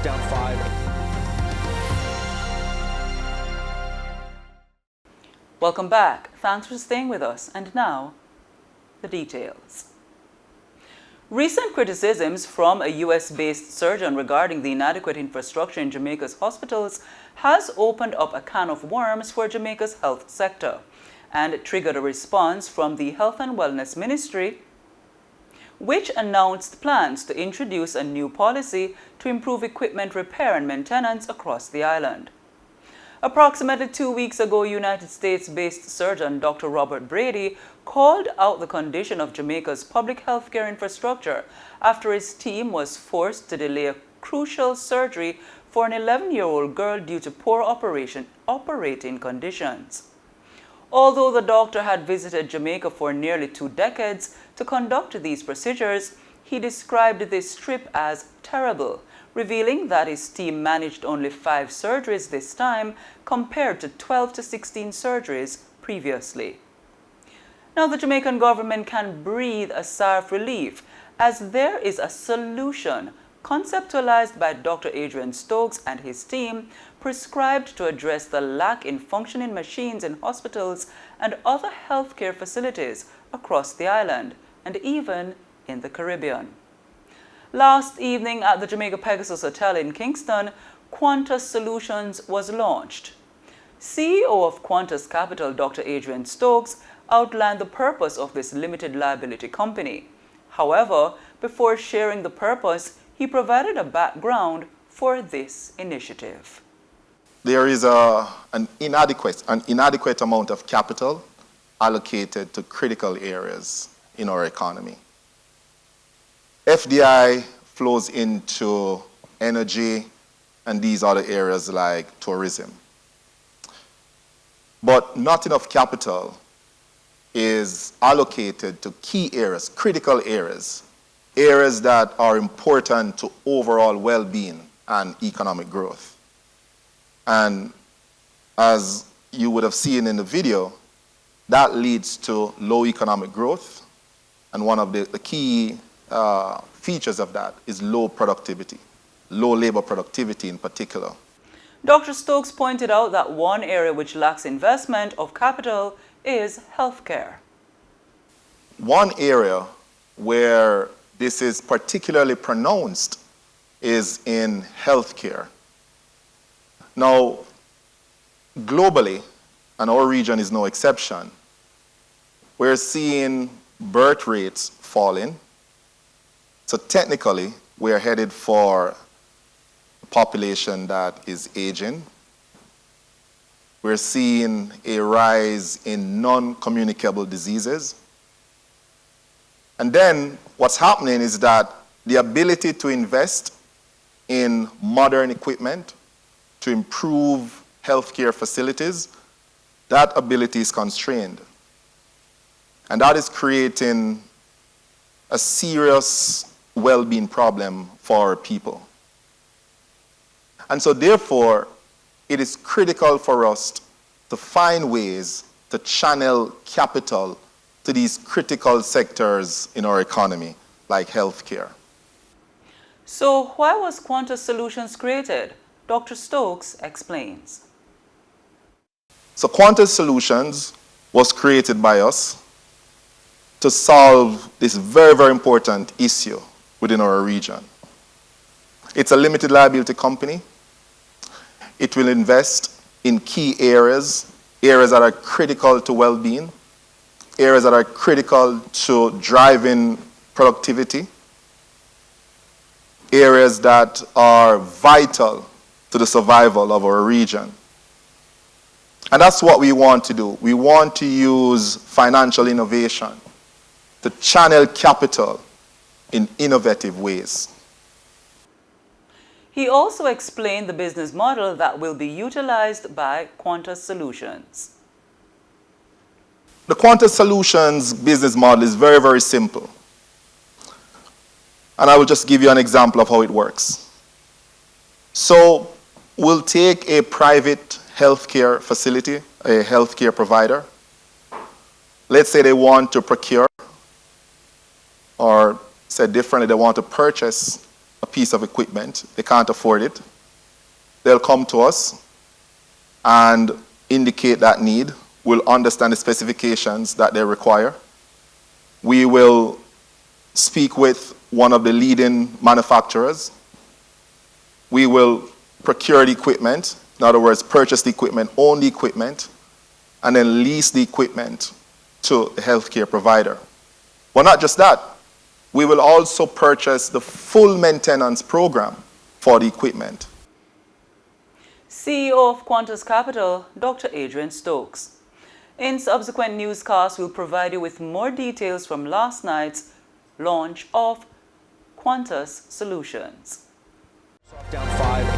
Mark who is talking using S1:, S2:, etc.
S1: down 5.
S2: Welcome back. Thanks for staying with us. And now, the details. Recent criticisms from a U.S.-based surgeon regarding the inadequate infrastructure in Jamaica's hospitals has opened up a can of worms for Jamaica's health sector and triggered a response from the Health and Wellness Ministry, which announced plans to introduce a new policy to improve equipment repair and maintenance across the island. Approximately 2 weeks ago, United States-based surgeon Dr. Robert Brady called out the condition of Jamaica's public healthcare infrastructure after his team was forced to delay a crucial surgery for an 11-year-old girl due to poor operating conditions. Although the doctor had visited Jamaica for nearly 2 decades to conduct these procedures, he described this trip as terrible, revealing that his team managed only 5 surgeries this time compared to 12 to 16 surgeries previously. Now the Jamaican government can breathe a sigh of relief as there is a solution conceptualized by Dr. Adrian Stokes and his team prescribed to address the lack in functioning machines in hospitals and other healthcare facilities across the island and even in the Caribbean. Last evening at the Jamaica Pegasus Hotel in Kingston, Quantas Solutions was launched. CEO of Quantas Capital, Dr. Adrian Stokes, outlined the purpose of this limited liability company. However, before sharing the purpose, he provided a background for this initiative.
S3: There is an inadequate amount of capital allocated to critical areas in our economy. FDI flows into energy and these other areas like tourism. But not enough capital is allocated to key areas, critical areas, areas that are important to overall well-being and economic growth. And as you would have seen in the video, that leads to low economic growth. And one of the key features of that is low productivity, low labor productivity in particular.
S2: Dr. Stokes pointed out that one area which lacks investment of capital is healthcare.
S3: One area where this is particularly pronounced is in healthcare. Now, globally, and our region is no exception, we're seeing birth rates falling. So technically, we're headed for a population that is aging. We're seeing a rise in non-communicable diseases. And then what's happening is that the ability to invest in modern equipment to improve healthcare facilities, that ability is constrained. And that is creating a serious well-being problem for our people. And so therefore, it is critical for us to find ways to channel capital to these critical sectors in our economy, like healthcare.
S2: So why was Quantas Solutions created? Dr. Stokes explains.
S3: So Quantas Solutions was created by us to solve this very, very important issue within our region. It's a limited liability company. It will invest in key areas, areas that are critical to well-being, areas that are critical to driving productivity, areas that are vital to the survival of our region. And that's what we want to do. We want to use financial innovation to channel capital in innovative ways.
S2: He also explained the business model that will be utilized by Quantas Solutions.
S3: The Quantas Solutions business model is very, very simple. And I will just give you an example of how it works. So we'll take a private healthcare facility, a healthcare provider. Let's say they want to procure, or said differently, they want to purchase a piece of equipment, they can't afford it, they'll come to us and indicate that need. We'll understand the specifications that they require. We will speak with one of the leading manufacturers. We will procure the equipment, in other words, purchase the equipment, own the equipment, and then lease the equipment to the healthcare provider. But not just that, we will also purchase the full maintenance program for the equipment.
S2: CEO of Quantas Capital, Dr. Adrian Stokes. In subsequent newscasts, we'll provide you with more details from last night's launch of Quantas Solutions.
S1: Down 5.